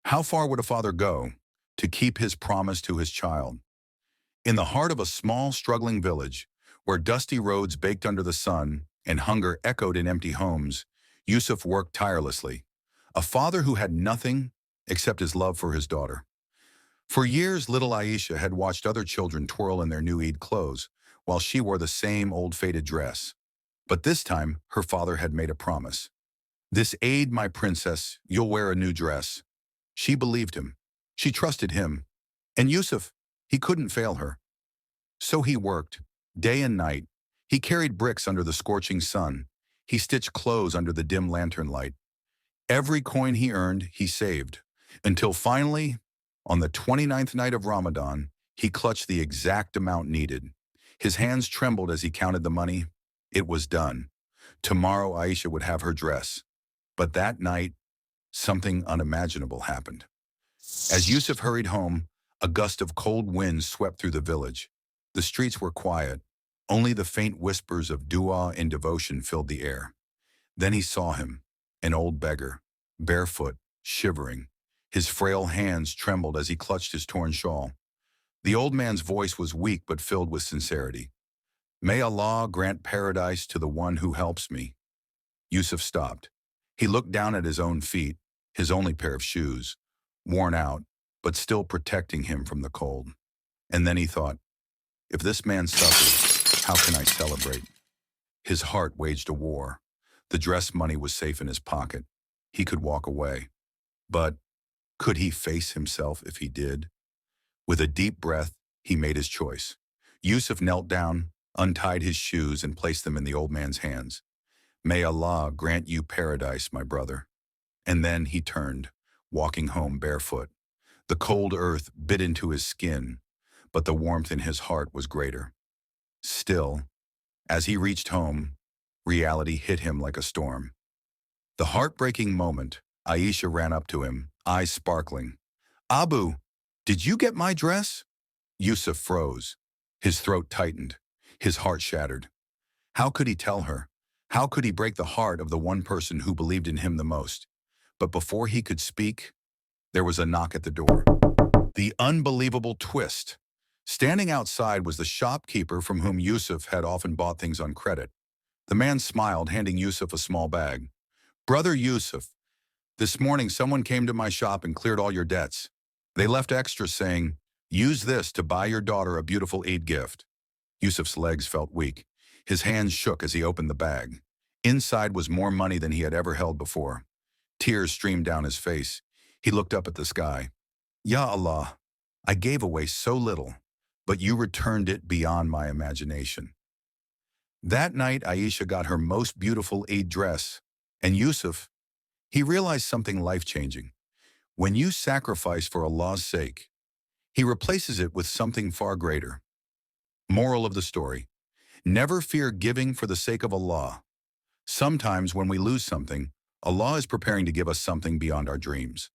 How far would a father go to keep his promise to his child? In the heart of a small, struggling village, where dusty roads baked under the sun and hunger echoed in empty homes, Yusuf worked tirelessly, a father who had nothing except his love for his daughter. For years, little Aisha had watched other children twirl in their new Eid clothes, while she wore the same old faded dress. But this time, her father had made a promise. "This Eid, my princess, you'll wear a new dress." She believed him. She trusted him. And Yusuf, he couldn't fail her. So he worked, day and night. He carried bricks under the scorching sun. He stitched clothes under the dim lantern light. Every coin he earned, he saved. Until finally, on the 29th night of Ramadan, he clutched the exact amount needed. His hands trembled as he counted the money. It was done. Tomorrow Aisha would have her dress. But that night, something unimaginable happened. As Yusuf hurried home, a gust of cold wind swept through the village. The streets were quiet. Only the faint whispers of dua and devotion filled the air. Then he saw him, an old beggar, barefoot, shivering. His frail hands trembled as he clutched his torn shawl. The old man's voice was weak but filled with sincerity. "May Allah grant paradise to the one who helps me." Yusuf stopped. He looked down at his own feet, his only pair of shoes, worn out, but still protecting him from the cold. And then he thought, if this man suffers, how can I celebrate? His heart waged a war. The dress money was safe in his pocket. He could walk away. But could he face himself if he did? With a deep breath, he made his choice. Yusuf knelt down, untied his shoes, and placed them in the old man's hands. "May Allah grant you paradise, my brother." And then he turned, walking home barefoot. The cold earth bit into his skin, but the warmth in his heart was greater. Still, as he reached home, reality hit him like a storm. The heartbreaking moment, Aisha ran up to him, eyes sparkling. "Abu, did you get my dress?" Yusuf froze. His throat tightened. His heart shattered. How could he tell her? How could he break the heart of the one person who believed in him the most? But before he could speak, there was a knock at the door. The unbelievable twist. Standing outside was the shopkeeper from whom Yusuf had often bought things on credit. The man smiled, handing Yusuf a small bag. "Brother Yusuf, this morning someone came to my shop and cleared all your debts. They left extra saying, 'Use this to buy your daughter a beautiful Eid gift.'" Yusuf's legs felt weak. His hands shook as he opened the bag. Inside was more money than he had ever held before. Tears streamed down his face. He looked up at the sky. "Ya Allah, I gave away so little, but you returned it beyond my imagination." That night, Aisha got her most beautiful Eid dress, and Yusuf, he realized something life-changing. When you sacrifice for Allah's sake, He replaces it with something far greater. Moral of the story: never fear giving for the sake of Allah. Sometimes when we lose something, Allah is preparing to give us something beyond our dreams.